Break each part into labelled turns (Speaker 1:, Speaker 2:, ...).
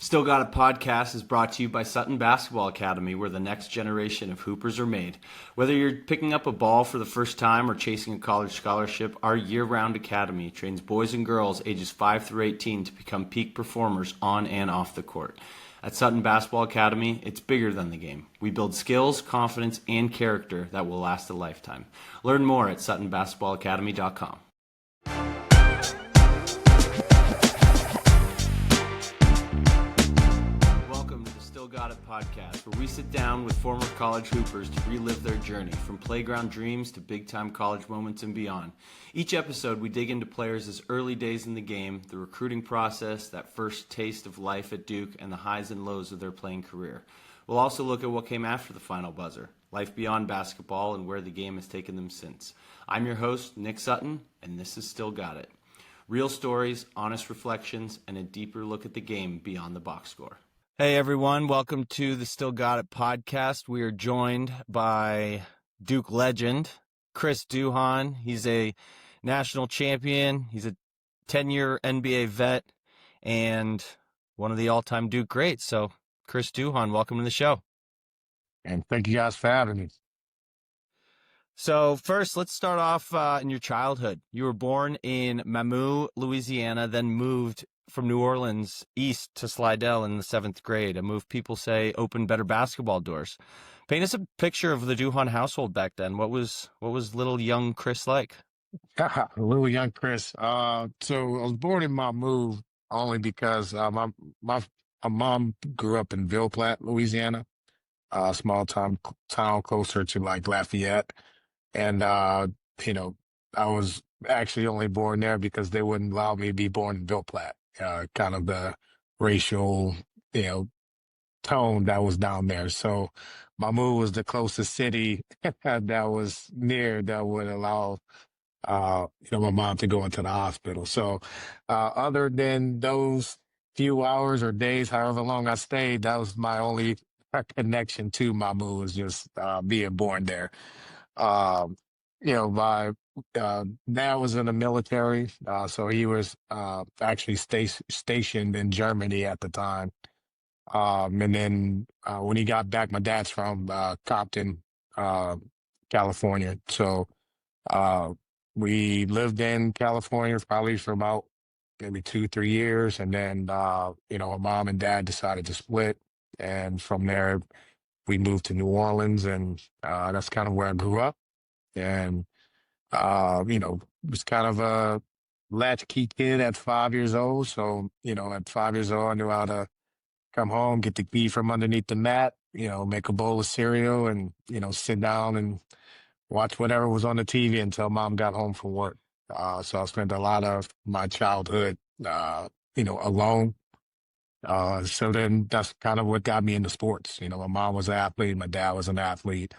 Speaker 1: Still Got It podcast is brought to you by Sutton Basketball Academy, where the next generation of hoopers are made. Whether you're picking up a ball for the first time or chasing a college scholarship, our year-round academy trains boys and girls ages 5 through 18 to become peak performers on and off the court. At Sutton Basketball Academy, it's bigger than the game. We build skills, confidence, and character that will last a lifetime. Learn more at suttonbasketballacademy.com. Welcome to the Still Got It podcast, where we sit down with former college hoopers to relive their journey from playground dreams to big-time college moments and beyond. Each episode, we dig into players' early days in the game, the recruiting process, that first taste of life at Duke, and the highs and lows of their playing career. We'll also look at what came after the final buzzer, life beyond basketball, and where the game has taken them since. I'm your host, Nick Sutton, and this is Still Got It. Real stories, honest reflections, and a deeper look at the game beyond the box score. Hey everyone, welcome to the Still Got It podcast. We are joined by Duke legend, Chris Duhon. He's a national champion. He's a 10-year NBA vet and one of the all-time Duke greats. So, Chris Duhon, welcome to the show.
Speaker 2: And thank you guys for having me.
Speaker 1: So first, let's start off in your childhood. You were born in Mamou, Louisiana, then moved from New Orleans east to Slidell in the 7th grade, a move people say opened better basketball doors. Paint us a picture of the Duhon household back then. What was little young Chris like?
Speaker 2: Little young Chris. So I was born in Mamou only because my mom grew up in Ville Platte, Louisiana, a small town closer to like Lafayette. And, I was actually only born there because they wouldn't allow me to be born in Ville Platte. Kind of the racial, tone that was down there. So Mamou was the closest city that was near that would allow, my mom to go into the hospital. So, other than those few hours or days, however long I stayed, that was my only connection to Mamou, was just being born there. My dad was in the military, so he was actually stationed in Germany at the time. And then when he got back, my dad's from Compton, California. So we lived in California probably for about maybe 2-3 years. And then, my mom and dad decided to split. And from there, we moved to New Orleans, and that's kind of where I grew up. And, was kind of a latchkey kid at 5 years old. So, at 5 years old, I knew how to come home, get the key from underneath the mat, make a bowl of cereal and, sit down and watch whatever was on the TV until mom got home from work. So I spent a lot of my childhood, alone. So then that's kind of what got me into sports. My mom was an athlete, my dad was an athlete.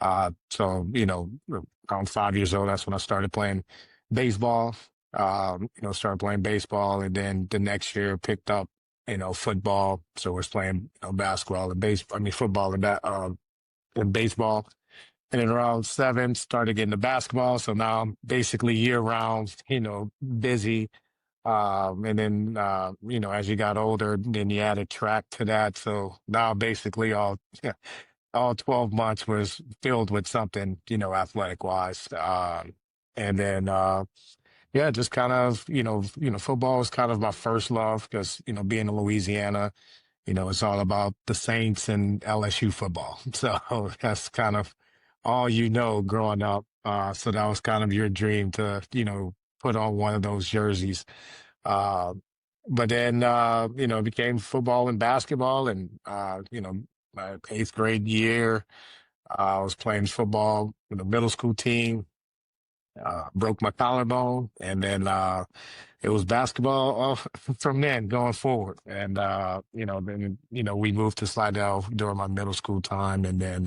Speaker 2: Around 5 years old, that's when I started playing baseball. Started playing baseball, and then the next year picked up, football. So was playing basketball and football and baseball. And then around 7, started getting to basketball. So now I'm basically year round, busy. And then, as you got older, then you added track to that. So now basically all 12 months was filled with something, athletic wise. And then, just kind of, football was kind of my first love because, being in Louisiana, it's all about the Saints and LSU football. So that's kind of all growing up. So that was kind of your dream to, put on one of those jerseys. But then, it became football and basketball. And, my 8th grade year, I was playing football with a middle school team. Broke my collarbone, and then it was basketball from then going forward. And we moved to Slidell during my middle school time, and then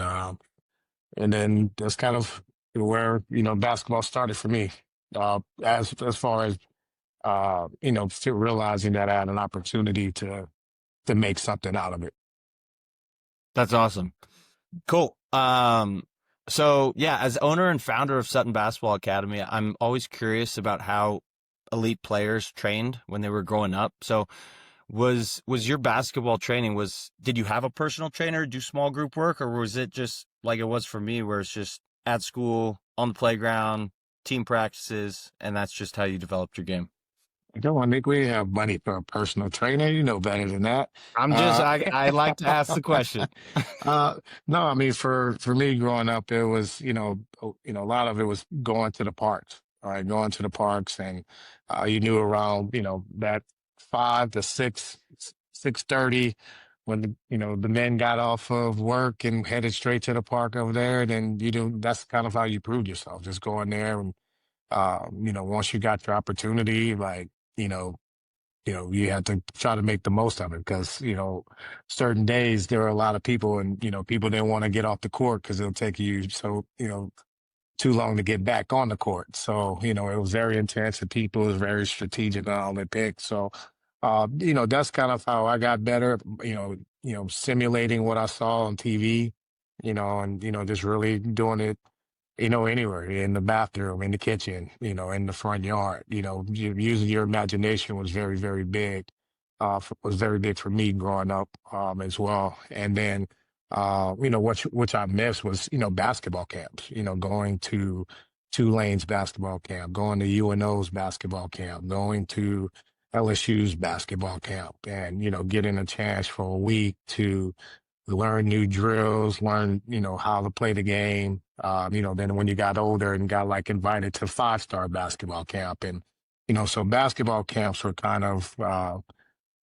Speaker 2: that's kind of where basketball started for me. As far as still realizing that I had an opportunity to make something out of it.
Speaker 1: That's awesome. Cool. So yeah, as owner and founder of Sutton Basketball Academy, I'm always curious about how elite players trained when they were growing up. So Was your basketball training, did you have a personal trainer, do small group work, or was it just like it was for me where it's just at school, on the playground, team practices, and that's just how you developed your game?
Speaker 2: Come on, Nick, we have money for a personal trainer. You know better than that. Uh,
Speaker 1: I like to ask the question.
Speaker 2: uh, no, I mean, for me growing up, it was, a lot of it was going to the parks, all right, going to the parks, and you knew around, that 5 to 6, 6:30, when the men got off of work and headed straight to the park over there. Then that's kind of how you proved yourself, just going there. And once you got your opportunity, like, you know, you had to try to make the most of it because, certain days there were a lot of people, and, people didn't want to get off the court because it'll take you too long to get back on the court. So, it was very intense, and people was very strategic on all they picked. So, that's kind of how I got better, simulating what I saw on TV, and, just really doing it, anywhere, in the bathroom, in the kitchen, in the front yard. Using your imagination was very, very big. Was very big for me growing up, as well. And then, which I missed was, basketball camps. Going to Tulane's basketball camp, going to UNO's basketball camp, going to LSU's basketball camp, and getting a chance for a week to learn new drills, learn, how to play the game. Then when you got older and got like invited to 5-star basketball camp. And, so basketball camps were kind of,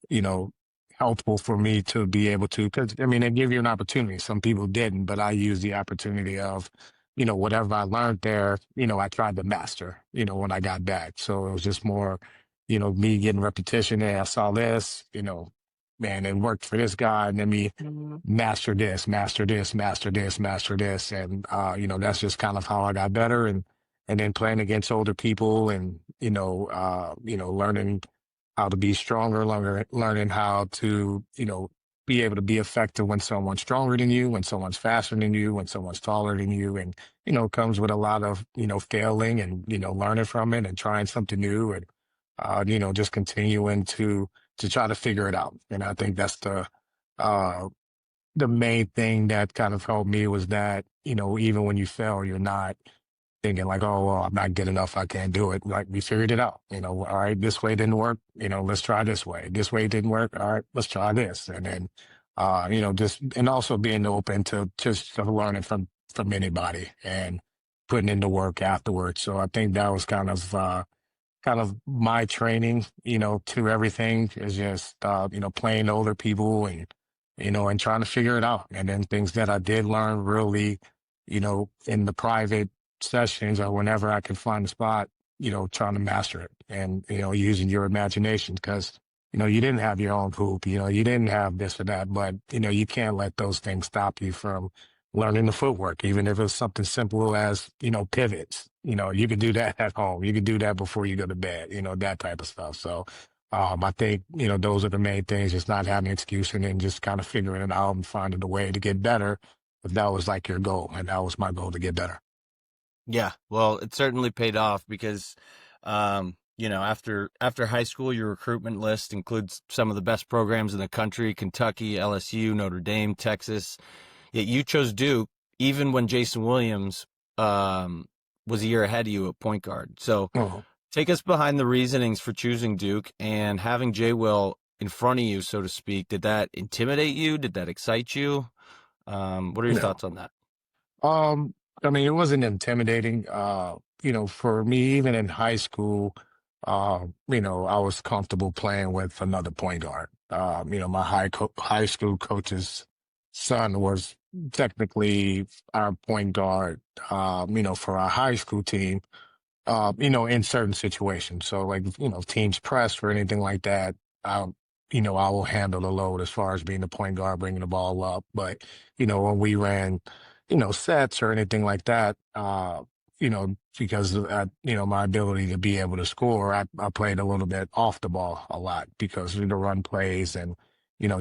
Speaker 2: you know, helpful for me to be able to, because I mean, they give you an opportunity. Some people didn't, but I used the opportunity of, whatever I learned there, I tried to master, when I got back. So it was just more, me getting repetition. Hey, I saw this, man, it worked for this guy. And then me master this, master this, master this, master this. And, that's just kind of how I got better. And then playing against older people and, learning how to be stronger, learning how to, be able to be effective when someone's stronger than you, when someone's faster than you, when someone's taller than you. And, it comes with a lot of, failing and, learning from it and trying something new and, just continuing to try to figure it out. And I think that's uh, the main thing that kind of helped me was that, even when you fail, you're not thinking like, oh, well, I'm not good enough, I can't do it. Like, we figured it out. All right, this way didn't work. Let's try this way. This way didn't work. All right, let's try this. And then, just, and also being open to just to learning from anybody and putting in the work afterwards. So I think that was kind of my training, to everything is just, playing older people and, and trying to figure it out. And then things that I did learn really, in the private sessions or whenever I could find a spot, trying to master it and, using your imagination because, you didn't have your own hoop, you didn't have this or that, but, you can't let those things stop you from learning the footwork, even if it's something simple as, pivots. You could do that at home. You could do that before you go to bed, that type of stuff. So I think, those are the main things, just not having an excuse and then just kind of figuring it out and finding a way to get better. If that was like your goal, and that was my goal to get better.
Speaker 1: Yeah, well, it certainly paid off because, after high school, your recruitment list includes some of the best programs in the country: Kentucky, LSU, Notre Dame, Texas. Yet you chose Duke, even when Jason Williams was a year ahead of you at point guard. So
Speaker 2: Oh,
Speaker 1: take us behind the reasonings for choosing Duke and having J. Will in front of you, so to speak. Did that intimidate you? Did that excite you? What are your
Speaker 2: no.
Speaker 1: thoughts on that?
Speaker 2: Um, I mean, it wasn't intimidating. For me, even in high school, I was comfortable playing with another point guard. My high school coach's son was technically our point guard, for our high school team, in certain situations. So like, teams press or anything like that, I will handle the load as far as being the point guard, bringing the ball up. But, when we ran, sets or anything like that, because of that, my ability to be able to score, I played a little bit off the ball a lot because of the run plays and,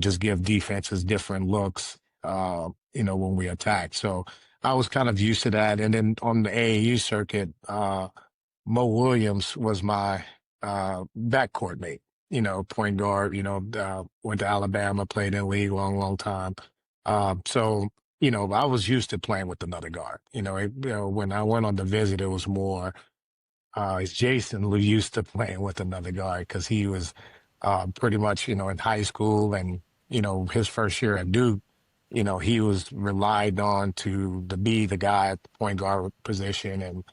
Speaker 2: just give defenses different looks, when we attack. So I was kind of used to that. And then on the AAU circuit, Mo Williams was my backcourt mate. point guard, went to Alabama, played in the league long time. So, I was used to playing with another guard. When I went on the visit, it was more it's Jason who used to playing with another guy because he was pretty much, in high school and, his first year at Duke, he was relied on to be the guy at the point guard position and,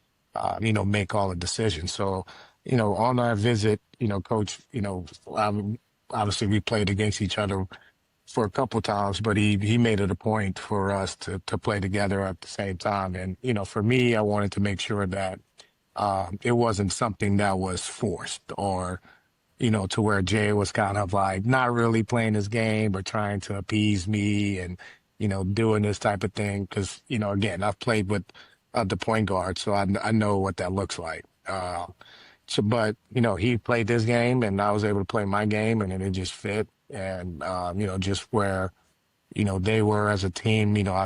Speaker 2: make all the decisions. So, on our visit, coach, obviously we played against each other for a couple times, but he made it a point for us to play together at the same time. And, for me, I wanted to make sure that it wasn't something that was forced or, to where Jay was kind of like not really playing his game or trying to appease me and, doing this type of thing. Cause, again, I've played with the point guard, so I know what that looks like. But, he played this game and I was able to play my game and then it just fit. And, just where, they were as a team, I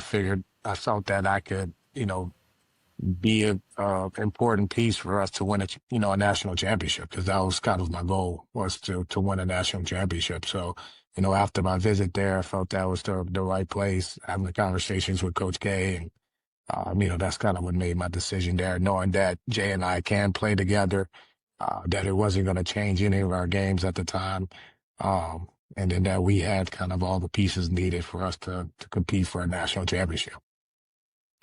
Speaker 2: felt that I could, be a important piece for us to win a national championship because that was kind of my goal was to win a national championship. So, after my visit there, I felt that was the right place. Having the conversations with Coach K, and that's kind of what made my decision there, knowing that Jay and I can play together, that it wasn't going to change any of our games at the time, and then that we had kind of all the pieces needed for us to compete for a national championship.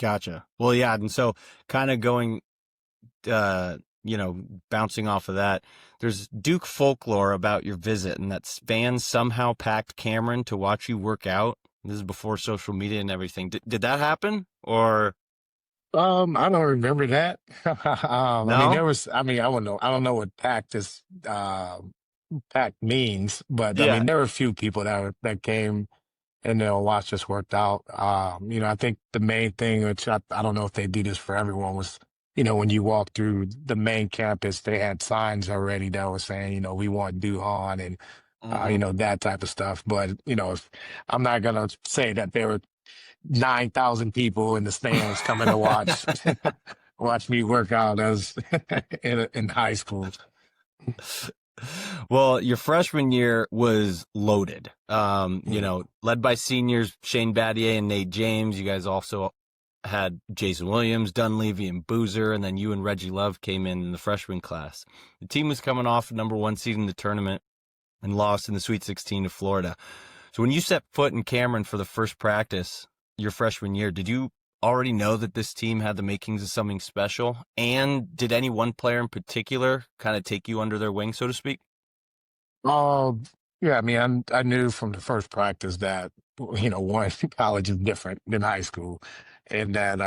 Speaker 1: Gotcha. Well, yeah. And so kind of going, bouncing off of that, there's Duke folklore about your visit and that fans somehow packed Cameron to watch you work out. This is before social media and everything. Did that happen or?
Speaker 2: I don't remember that.
Speaker 1: No?
Speaker 2: I don't know what pact means, but
Speaker 1: Yeah.
Speaker 2: there were a few people that came and they'll watch us worked out. I think the main thing, which I don't know if they do this for everyone, was, when you walk through the main campus, they had signs already that were saying, we want Duhon and, that type of stuff. But, I'm not going to say that there were 9,000 people in the stands coming to watch me work out as in high school.
Speaker 1: Well, your freshman year was loaded. Led by seniors Shane Battier and Nate James. You guys also had Jason Williams, Dunleavy, and Boozer, and then you and Reggie Love came in the freshman class. The team was coming off a number 1 seed in the tournament and lost in the Sweet 16 to Florida. So when you set foot in Cameron for the first practice your freshman year, did you already know that this team had the makings of something special? And did any one player in particular kind of take you under their wing, so to speak?
Speaker 2: Yeah, I knew from the first practice that, one, college is different than high school, and that,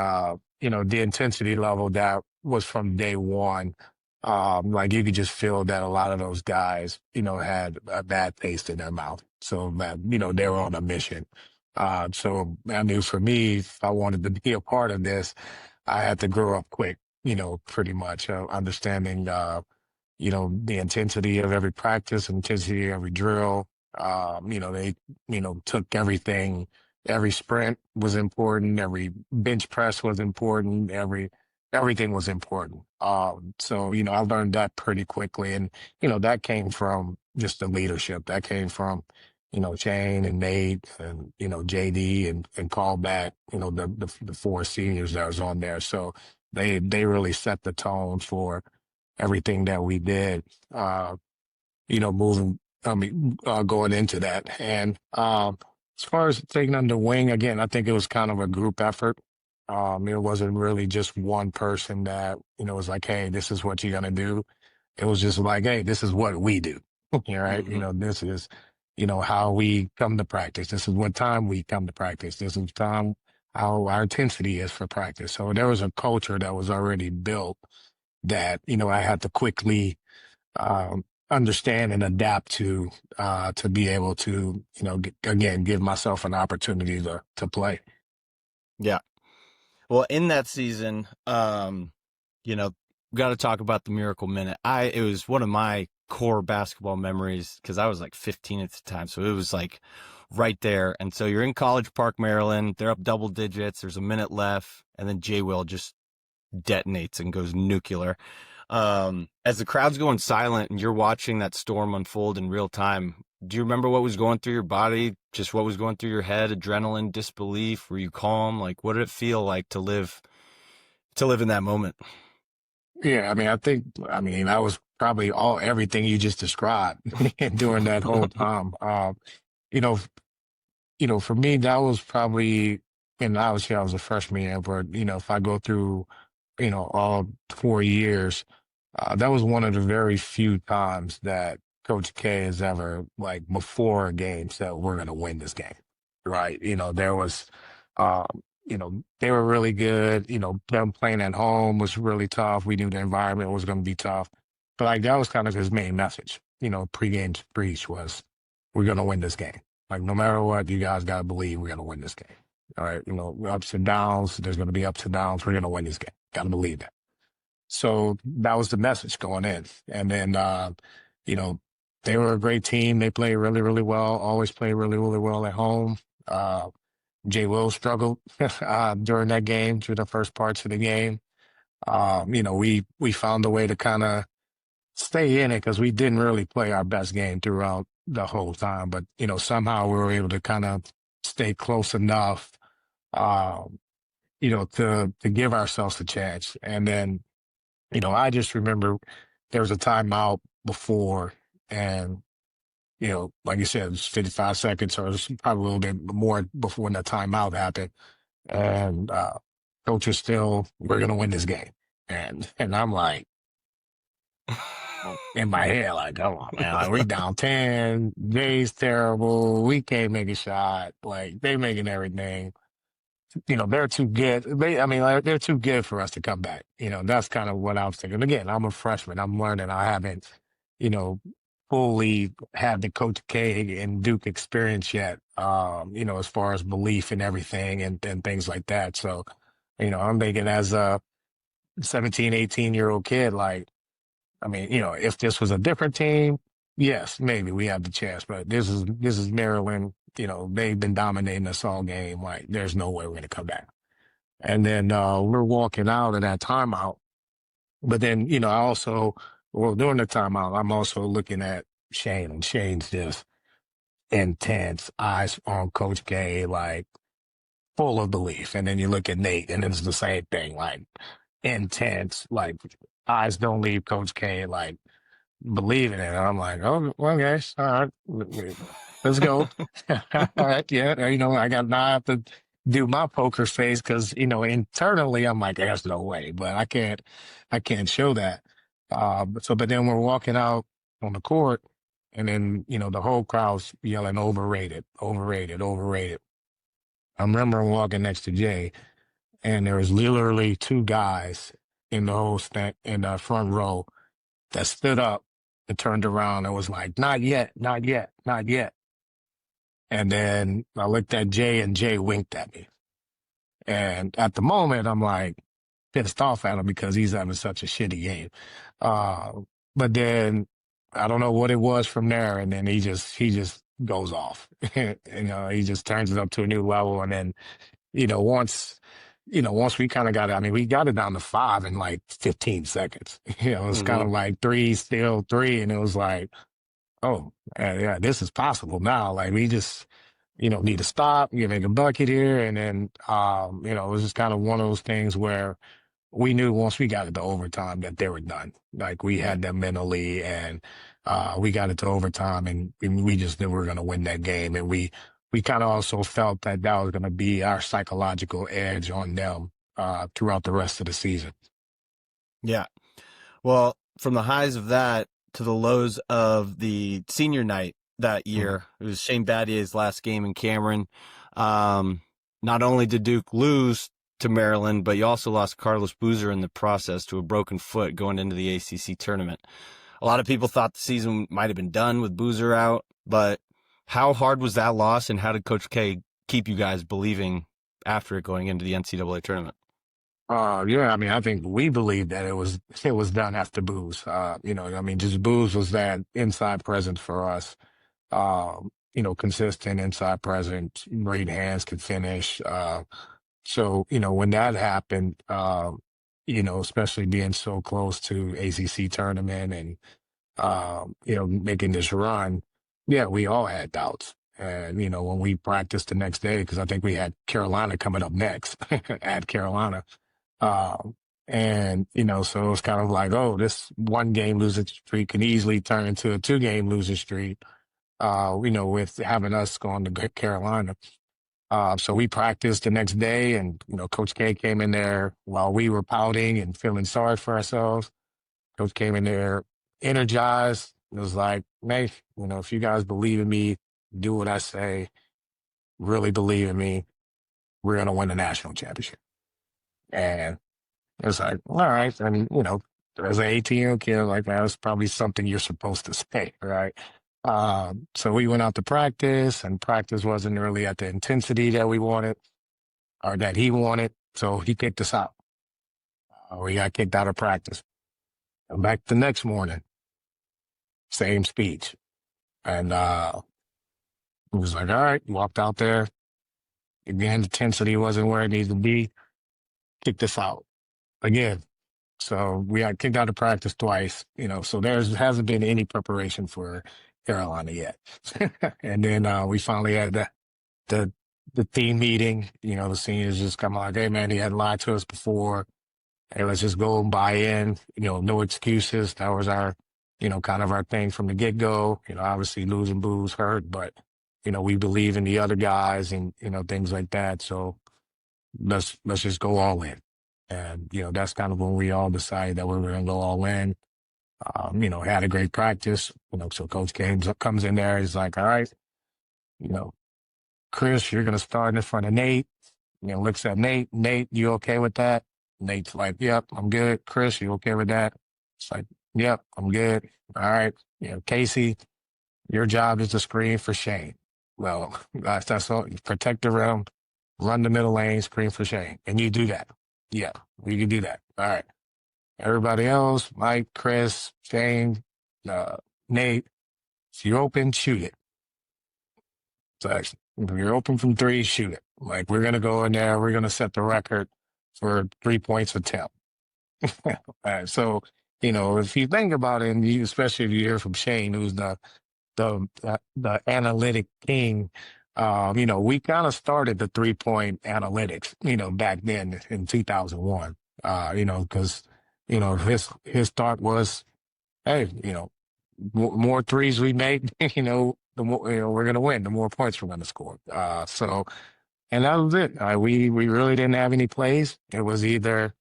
Speaker 2: the intensity level that was from day one, like you could just feel that a lot of those guys, had a bad taste in their mouth. So that, they were on a mission. So I knew for me, if I wanted to be a part of this, I had to grow up quick, pretty much, understanding, the intensity of every practice, intensity of every drill. They, took everything, every sprint was important, every bench press was important, everything was important. So, I learned that pretty quickly. And, that came from just the leadership. That came from, Shane and Nate and, JD and Callback, the 4 seniors that was on there. So they really set the tone for everything that we did, going into that. And as far as taking under wing, again, I think it was kind of a group effort. It wasn't really just one person that, was like, hey, this is what you're going to do. It was just like, hey, this is what we do. Right? This is, how we come to practice. This is what time we come to practice. This is time how our intensity is for practice. So there was a culture that was already built that, I had to quickly understand and adapt to be able to, again, give myself an opportunity to play.
Speaker 1: Yeah. Well, in that season, got to talk about the Miracle Minute. It was one of my core basketball memories because I was like 15 at the time. So it was like right there. And so you're in College Park, Maryland. They're up double digits. There's a minute left. And then J. Will just detonates and goes nuclear. As the crowd's going silent and you're watching that storm unfold in real time, do you remember what was going through your body? Just what was going through your head? Adrenaline, disbelief? Were you calm? Like, what did it feel like to live in that moment?
Speaker 2: Yeah, I mean, that was probably everything you just described during that whole time. You know, for me, that was probably, and obviously I was a freshman year, but, if I go through, all 4 years, that was one of the very few times that Coach K has ever, like, before a game said, we're going to win this game, right? There was, they were really good. Them playing at home was really tough. We knew the environment was going to be tough. But, like, that was kind of his main message, pregame speech was, we're going to win this game. Like, no matter what, you guys got to believe we're going to win this game. All right. Ups and downs. There's going to be ups and downs. We're going to win this game. Got to believe that. So that was the message going in. And then, you know, they were a great team. They played really, really well, always played really, really well at home. Uh, Jay Will struggled during that game, through the first parts of the game. We found a way to kind of stay in it because we didn't really play our best game throughout the whole time. But, somehow we were able to kind of stay close enough, um, to give ourselves a chance. And then, I just remember there was a timeout before, and, like you said, it was 55 seconds, or it was probably a little bit more before when the timeout happened. And coach was still, we're going to win this game. And I'm like, in my head, like, come on, man, like, we down 10, Jay's terrible, we can't make a shot, like, they making everything. They're too good. They're too good for us to come back. That's kind of what I was thinking. Again, I'm a freshman. I'm learning. I haven't, you know, fully had the Coach K and Duke experience yet, as far as belief and everything and things like that. So, I'm thinking as a 17, 18-year-old kid, like, if this was a different team, yes, maybe we have the chance. But this is Maryland. They've been dominating us all game. Like, there's no way we're going to come back. And then we're walking out of that timeout. But then, during the timeout, I'm also looking at Shane, and Shane's just intense, eyes on Coach K, like, full of belief. And then you look at Nate, and it's the same thing, like, intense, like, eyes don't leave Coach K, like, believing it. And I'm like, oh, well, guys, all right, let's go. All right, yeah, now I have to do my poker face because, internally I'm like, there's no way, but I can't show that. But then we're walking out on the court, and then, the whole crowd's yelling overrated, overrated, overrated. I remember walking next to Jay, and there was literally two guys in the whole in the front row that stood up and turned around and was like, not yet, not yet, not yet. And then I looked at Jay, and Jay winked at me. And at the moment, I'm like pissed off at him because he's having such a shitty game. Uh, but then I don't know what it was from there. And then he just goes off. He just turns it up to a new level. And then, once we kind of got it, we got it down to 5 in like 15 seconds. It was kind
Speaker 1: Hmm.
Speaker 2: of like 3, still 3. And it was like, oh, yeah, this is possible now. Like, we just, need to stop, you make a bucket here. And then, it was just kind of one of those things where we knew once we got it to overtime that they were done. Like, we
Speaker 1: Right.
Speaker 2: had them mentally, and we got it to overtime, and we just knew we were going to win that game. And we kind of also felt that that was going to be our psychological edge on them throughout the rest of the season.
Speaker 1: Yeah. Well, from the highs of that to the lows of the senior night that
Speaker 2: Mhm.
Speaker 1: year, it was Shane Battier's last game in Cameron. Not only did Duke lose to Maryland, but you also lost Carlos Boozer in the process to a broken foot going into the ACC tournament. A lot of people thought the season might have been done with Boozer out, but how hard was that loss, and how did Coach K keep you guys believing after it going into the NCAA tournament?
Speaker 2: Yeah, I think we believed that it was done after Booze. Just Booze was that inside presence for us. Consistent inside presence, great hands, could finish. So, when that happened, especially being so close to ACC tournament and, making this run, yeah, we all had doubts. And, when we practiced the next day, because I think we had Carolina coming up next at Carolina. Um, so it was kind of like, oh, this one game losing streak can easily turn into a 2 game losing streak, with having us going to Carolina. So we practiced the next day, and Coach K came in there while we were pouting and feeling sorry for ourselves. Coach came in there energized. It was like, hey, if you guys believe in me, do what I say, really believe in me, we're gonna win the national championship. And it was like, all right, and as an 18-year-old kid, like that's probably something you're supposed to say, right? So we went out to practice, and practice wasn't really at the intensity that we wanted or that he wanted. So he kicked us out. We got kicked out of practice. And back the next morning, same speech. And he was like, all right, walked out there. Again, the intensity wasn't where it needed to be. Kicked us out again. So we got kicked out of practice twice, so hasn't been any preparation for Carolina yet. And then we finally had the the team meeting, the seniors just come like, hey man, he had lied to us before. Hey, let's just go and buy in, no excuses. That was our, kind of our thing from the get-go. Obviously losing Boo's hurt, but we believe in the other guys and, things like that. So let's just go all in. And, that's kind of when we all decided that we were going to go all in. Had a great practice, so Coach comes in there. He's like, all right, Chris, you're going to start in front of Nate. Looks at Nate. Nate, you okay with that? Nate's like, yep, I'm good. Chris, you okay with that? It's like, yep, I'm good. All right. Casey, your job is to screen for Shane. Well, that's all. Protect the rim, run the middle lane, screen for Shane. And you do that. Yeah, we can do that. All right. Everybody else, Mike, Chris, Shane, Nate, if you're open, shoot it. So if you're open from 3, shoot it. Like, we're going to go in there. We're going to set the record for 3 points attempt. So, if you think about it, and especially if you hear from Shane, who's the analytic king, we kind of started the 3-point analytics, back then in 2001, because, his thought was, hey, more threes we make, the more, we're going to win, the more points we're going to score. And that was it. We really didn't have any plays. It was either,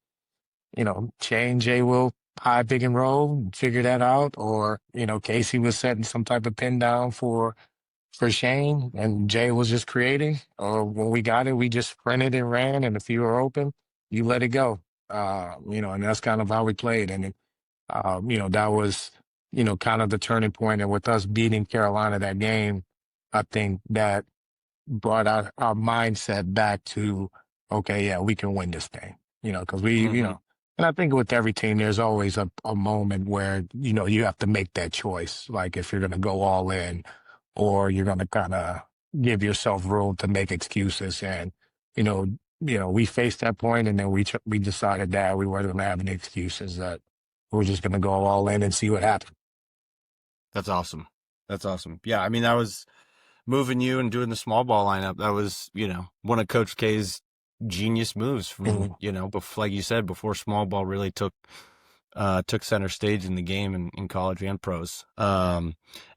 Speaker 2: Shane, Jay will high pick and roll, and figure that out, or, Casey was setting some type of pin down for Shane, and Jay was just creating. Or when we got it, we just sprinted and ran, and if you were open, you let it go. And that's kind of how we played. And, that was, kind of the turning point. And with us beating Carolina that game, I think that brought our mindset back to, okay, yeah, we can win this thing, because and I think with every team, there's always a moment where, you have to make that choice. Like if you're going to go all in or you're going to kind of give yourself room to make excuses. And, we faced that point, and then we decided that we weren't going to have any excuses, that we were just going to go all in and see what happened.
Speaker 1: That's awesome. That's awesome. Yeah. I mean, that was moving you and doing the small ball lineup. That was, one of Coach K's genius moves from, before, like you said, before small ball really took center stage in the game in college and pros. And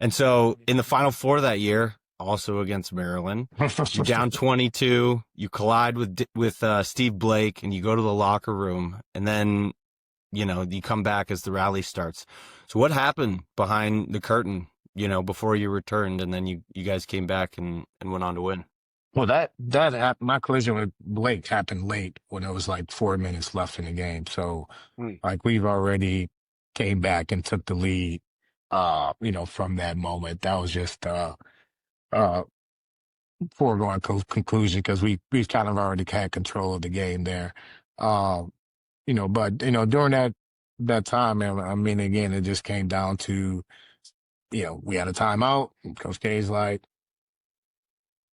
Speaker 1: so in the Final Four that year, also against Maryland, you're down 22, you collide with Steve Blake, and you go to the locker room, and then, you come back as the rally starts. So what happened behind the curtain, before you returned, and then you guys came back and went on to win?
Speaker 2: Well, that my collision with Blake happened late when it was like 4 minutes left in the game. So, like, we've already came back and took the lead, from that moment. That was just foregone conclusion, because we've kind of already had control of the game there. But during that time, I mean, again, it just came down to, we had a timeout. And Coach K's like,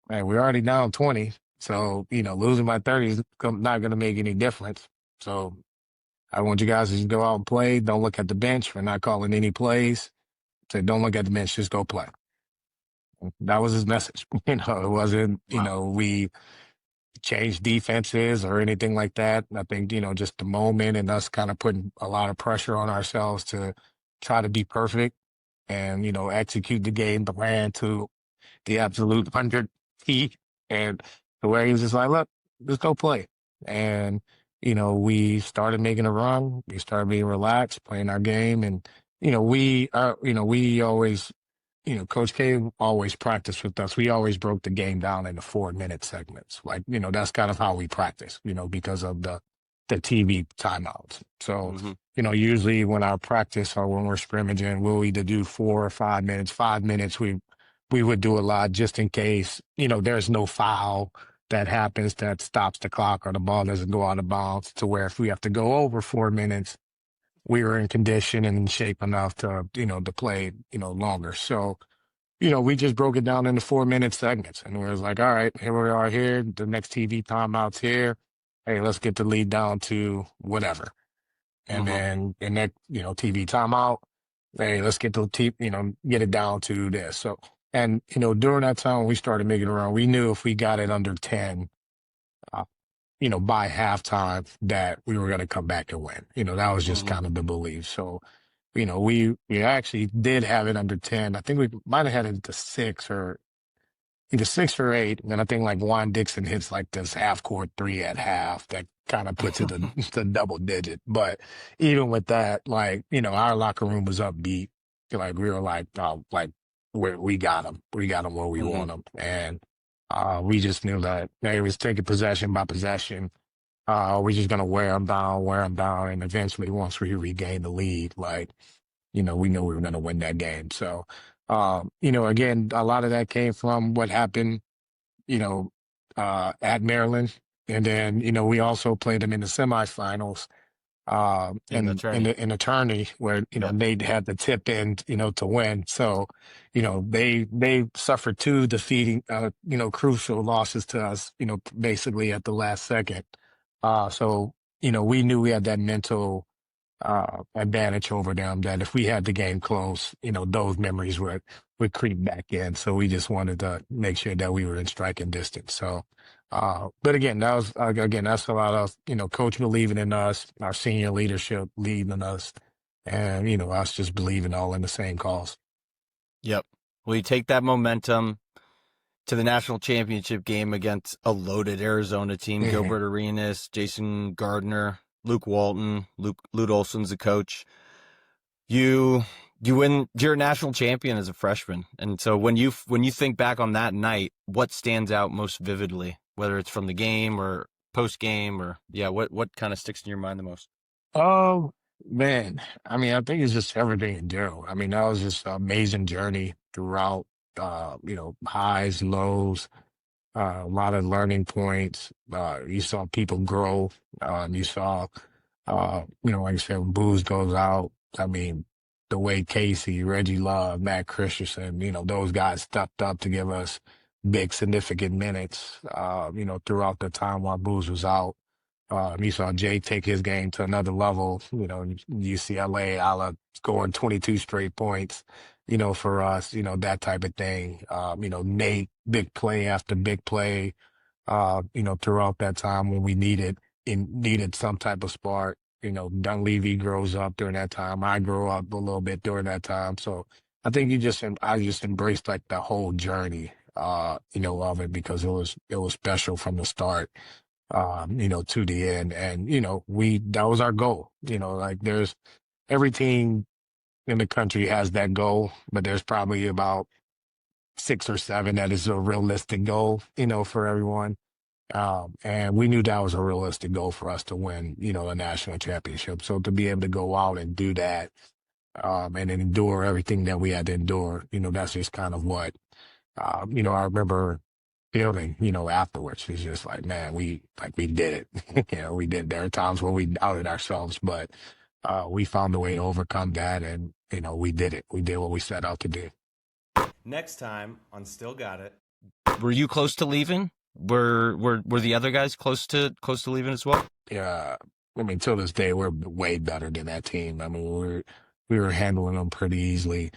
Speaker 2: man, we're already down 20. So, losing by 30 is not going to make any difference. So I want you guys to just go out and play. Don't look at the bench. We're not calling any plays. Say, don't look at the bench. Just go play. That was his message. It wasn't,
Speaker 1: Wow.
Speaker 2: we changed defenses or anything like that. I think, just the moment and us kind of putting a lot of pressure on ourselves to try to be perfect and, execute the game plan to the absolute 100 feet. And the way he was just like, look, just go play. And, we started making a run. We started being relaxed, playing our game. And, we always, Coach K always practiced with us. We always broke the game down into 4-minute segments. Like, that's kind of how we practice, because of the TV timeouts. So,
Speaker 1: Mm-hmm.
Speaker 2: usually when I practice or when we're scrimmaging, we'll either do 4 or 5 minutes. 5 minutes, we would do a lot just in case, there's no foul that happens that stops the clock or the ball doesn't go out of bounds, to where if we have to go over 4 minutes, we were in condition and in shape enough to play, longer. So, we just broke it down into 4-minute segments, and we was like, all right, here we are here. The next TV timeout's here. Hey, let's get the lead down to whatever. And
Speaker 1: Mm-hmm.
Speaker 2: then the next, TV timeout. Hey, let's get get it down to this. So, and, during that time when we started making it around, we knew if we got it under 10, uh, by halftime that we were going to come back and win. That was just
Speaker 1: Mm-hmm.
Speaker 2: kind of the belief. So, we actually did have it under 10. I think we might have had it to 6 or either 6 or 8. And then I think like Juan Dixon hits like this half court three at half that kind of puts it to double digit. But even with that, like, our locker room was upbeat. Like we were like, oh, like we got them. We got them where we
Speaker 1: Mm-hmm.
Speaker 2: want them. And we just knew that they was taking possession by possession. We're just going to wear them down, wear them down. And eventually, once we regained the lead, like, we knew we were going to win that game. So, again, a lot of that came from what happened, at Maryland. And then, we also played them in the semifinals,
Speaker 1: In the tourney.
Speaker 2: in a tourney where,
Speaker 1: Yep.
Speaker 2: they had the tip in, to win. So, they suffered two defeating, crucial losses to us, basically at the last second. So, we knew we had that mental advantage over them, that if we had the game close, those memories would creep back in. So we just wanted to make sure that we were in striking distance. So, but again, that's a lot of, coach believing in us, our senior leadership leading in us, and, us just believing all in the same cause.
Speaker 1: Yep. Well, you take that momentum to the national championship game against a loaded Arizona team.
Speaker 2: Mhm.
Speaker 1: Gilbert Arenas, Jason Gardner, Luke Walton, Lute Olson's the coach. You win. You're a national champion as a freshman, and so when you think back on that night, what stands out most vividly? Whether it's from the game or post game, or what kind of sticks in your mind the most?
Speaker 2: Oh, man. I mean, I think it's just everything in general. I mean, that was just an amazing journey throughout, highs, lows, a lot of learning points. You saw people grow. You saw, like I said, when Booz goes out, I mean, the way Casey, Reggie Love, Matt Christensen, those guys stepped up to give us big, significant minutes, throughout the time while Booz was out. You saw Jay take his game to another level, UCLA, a la scoring 22 straight points, for us, that type of thing. Nate, big play after big play, throughout that time when we needed some type of spark. Dunleavy grows up during that time. I grow up a little bit during that time. So I think I just embraced like the whole journey, of it, because it was special from the start, to the end. And, that was our goal. Like every team in the country has that goal, but there's probably about 6 or 7 that is a realistic goal, for everyone. And we knew that was a realistic goal for us to win, a national championship. So to be able to go out and do that, and endure everything that we had to endure, that's just kind of what, I remember feeling, afterwards. It's just like, man, we did it. We did. There are times when we doubted ourselves, but we found a way to overcome that, and we did it. We did what we set out to do.
Speaker 1: Next time on Still Got It. Were you close to leaving? Were the other guys close to leaving as well?
Speaker 2: Yeah, I mean, till this day, we're way better than that team. I mean, we were handling them pretty easily.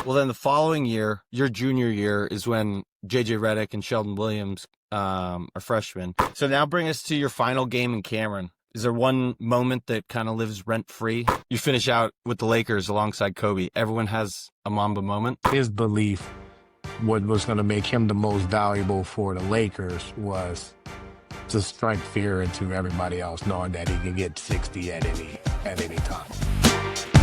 Speaker 1: Well, then the following year, your junior year, is when J.J. Redick and Sheldon Williams are freshmen. So now bring us to your final game in Cameron. Is there one moment that kind of lives rent-free? You finish out with the Lakers alongside Kobe. Everyone has a Mamba moment.
Speaker 2: His belief, what was going to make him the most valuable for the Lakers, was to strike fear into everybody else, knowing that he could get 60 at any time.